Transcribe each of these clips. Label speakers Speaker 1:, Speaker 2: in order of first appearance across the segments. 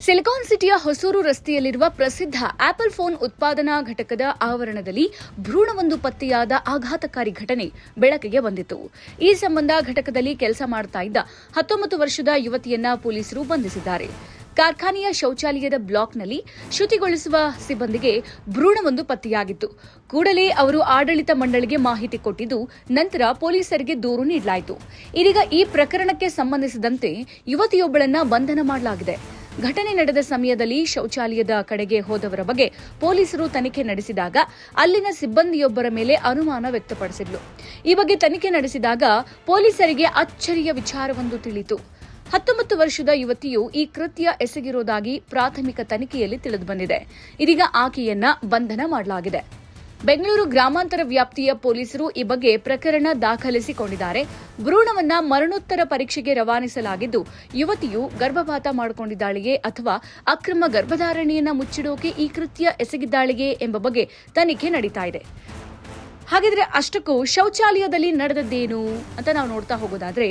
Speaker 1: Silicon ಸಿಟಿಯ ಹೊಸೂರು ರಸ್ತೆಯಲ್ಲಿರುವ ಪ್ರಸಿದ್ಧ ಆಪಲ್ ಫೋನ್ ಉತ್ಪಾದನಾ ಘಟಕದ ಆವರಣದಲ್ಲಿ ಭ್ರೂಣವೊಂದು ಪತ್ತೆಯಾದ ಆಘಾತಕಾರಿ ಘಟನೆ ಬೆಳಕಿಗೆ ಬಂದಿತು. ಈ ಸಂಬಂಧ ಘಟಕದಲ್ಲಿ ಕೆಲಸ ಮಾಡುತ್ತಾ ಇದ್ದ 19 ವರ್ಷದ ಯುವತಿಯನ್ನ ಪೊಲೀಸರು ಬಂಧಿಸಿದ್ದಾರೆ. ಕಾರ್ಖಾನೆಯ ಶೌಚಾಲಯದ ಬ್ಲಾಕ್ನಲ್ಲಿ ಶುಚಿಗೊಳಿಸುವ ಸಿಬ್ಬಂದಿಗೆ ಭ್ರೂಣವೊಂದು ಪತ್ತೆಯಾಗಿತ್ತು. ಕೂಡಲೇ ಅವರು ಆಡಳಿತ ಮಂಡಳಿಗೆ ಮಾಹಿತಿ ಕೊಟ್ಟಿದ್ದು, ನಂತರ ಪೊಲೀಸರಿಗೆ ದೂರು ನೀಡಲಾಯಿತು. ಇದೀಗ ಈ ಪ್ರಕರಣಕ್ಕೆ ಸಂಬಂಧಿಸಿದಂತೆ ಯುವತಿಯೊಬ್ಬಳನ್ನ ಬಂಧನ ಮಾಡಲಾಗಿದೆ. ಘಟನೆ ನಡೆದ ಸಮಯದಲ್ಲಿ ಶೌಚಾಲಯದ ಕಡೆಗೆ ಹೋದವರ ಬಗ್ಗೆ ಪೊಲೀಸರು ತನಿಖೆ ನಡೆಸಿದಾಗ ಅಲ್ಲಿನ ಸಿಬ್ಬಂದಿಯೊಬ್ಬರ ಮೇಲೆ ಅನುಮಾನ ವ್ಯಕ್ತಪಡಿಸಿದ್ಲು. ಈ ಬಗ್ಗೆ ತನಿಖೆ ನಡೆಸಿದಾಗ ಪೊಲೀಸರಿಗೆ ಅಚ್ಚರಿಯ ವಿಚಾರವೊಂದು ತಿಳಿಯಿತು. 19 ವರ್ಷದ ಯುವತಿಯು ಈ ಕೃತ್ಯ ಎಸಗಿರುವುದಾಗಿ ಪ್ರಾಥಮಿಕ ತನಿಖೆಯಲ್ಲಿ ತಿಳಿದುಬಂದಿದೆ. ಇದೀಗ ಆಕೆಯನ್ನ ಬಂಧನ ಮಾಡಲಾಗಿದೆ. ಬೆಂಗಳೂರು ಗ್ರಾಮಾಂತರ ವ್ಯಾಪ್ತಿಯ ಪೊಲೀಸರು ಈ ಬಗ್ಗೆ ಪ್ರಕರಣ ದಾಖಲಿಸಿಕೊಂಡಿದ್ದಾರೆ. ಭ್ರೂಣವನ್ನ ಮರಣೋತ್ತರ ಪರೀಕ್ಷೆಗೆ ರವಾನಿಸಲಾಗಿದ್ದು, ಯುವತಿಯು ಗರ್ಭಪಾತ ಮಾಡಿಕೊಂಡಿದ್ದಾಳೆಯೇ ಅಥವಾ ಅಕ್ರಮ ಗರ್ಭಧಾರಣೆಯನ್ನ ಮುಚ್ಚಿಡೋಕೆ ಈ ಕೃತ್ಯ ಎಸಗಿದ್ದಾಳೆಯೇ ಎಂಬ ಬಗ್ಗೆ ತನಿಖೆ ನಡೀತಾ ಇದೆ. ಹಾಗಿದ್ರೆ ಅಷ್ಟಕ್ಕೂ ಶೌಚಾಲಯದಲ್ಲಿ ನಡೆದದ್ದೇನು ಅಂತ ನಾವು ನೋಡ್ತಾ ಹೋಗೋದಾದ್ರೆ,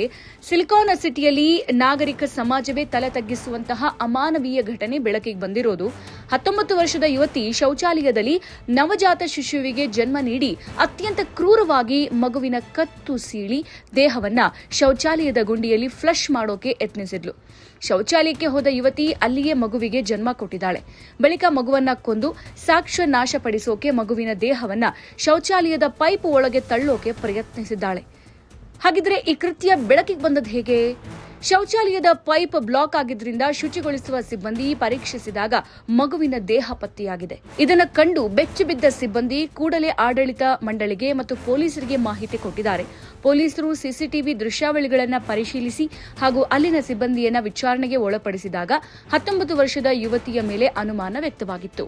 Speaker 1: ಸಿಲಿಕಾನ್ ಸಿಟಿಯಲ್ಲಿ ನಾಗರಿಕ ಸಮಾಜವೇ ತಲೆ ತಗ್ಗಿಸುವಂತಹ ಅಮಾನವೀಯ ಘಟನೆ ಬೆಳಕಿಗೆ ಬಂದಿರೋದು. 19 ವರ್ಷದ ಯುವತಿ ಶೌಚಾಲಯದಲ್ಲಿ ನವಜಾತ ಶಿಶುವಿಗೆ ಜನ್ಮ ನೀಡಿ ಅತ್ಯಂತ ಕ್ರೂರವಾಗಿ ಮಗುವಿನ ಕತ್ತು ಸೀಳಿ ದೇಹವನ್ನ ಶೌಚಾಲಯದ ಗುಂಡಿಯಲ್ಲಿ ಫ್ಲಶ್ ಮಾಡೋಕೆ ಯತ್ನಿಸಿದ್ಲು. ಶೌಚಾಲಯಕ್ಕೆ ಹೋದ ಯುವತಿ ಅಲ್ಲಿಯೇ ಮಗುವಿಗೆ ಜನ್ಮ ಕೊಟ್ಟಿದ್ದಾಳೆ. ಬಳಿಕ ಮಗುವನ್ನ ಕೊಂದು ಸಾಕ್ಷ್ಯ ನಾಶಪಡಿಸೋಕೆ ಮಗುವಿನ ದೇಹವನ್ನ ಶೌಚಾಲಯದ ಪೈಪ್ ಒಳಗೆ ತಳ್ಳೋಕೆ ಪ್ರಯತ್ನಿಸಿದ್ದಾಳೆ. ಹಾಗಿದ್ರೆ ಈ ಕೃತ್ಯ ಬೆಳಕಿಗೆ ಬಂದದ್ದು ಹೇಗೆ? ಶೌಚಾಲಯದ ಪೈಪ್ ಬ್ಲಾಕ್ ಆಗಿದ್ರಿಂದ ಶುಚಿಗೊಳಿಸುವ ಸಿಬ್ಬಂದಿ ಪರೀಕ್ಷಿಸಿದಾಗ ಮಗುವಿನ ದೇಹ ಪತ್ತೆಯಾಗಿದೆ. ಇದನ್ನು ಕಂಡು ಬೆಚ್ಚಿಬಿದ್ದ ಸಿಬ್ಬಂದಿ ಕೂಡಲೇ ಆಡಳಿತ ಮಂಡಳಿಗೆ ಮತ್ತು ಪೊಲೀಸರಿಗೆ ಮಾಹಿತಿ ಕೊಟ್ಟಿದ್ದಾರೆ. ಪೊಲೀಸರು ಸಿಸಿಟಿವಿ ದೃಶ್ಯಾವಳಿಗಳನ್ನು ಪರಿಶೀಲಿಸಿ ಹಾಗೂ ಅಲ್ಲಿನ ಸಿಬ್ಬಂದಿಯನ್ನ ವಿಚಾರಣೆಗೆ ಒಳಪಡಿಸಿದಾಗ 19 ವರ್ಷದ ಯುವತಿಯ ಮೇಲೆ ಅನುಮಾನ ವ್ಯಕ್ತವಾಗಿತ್ತು.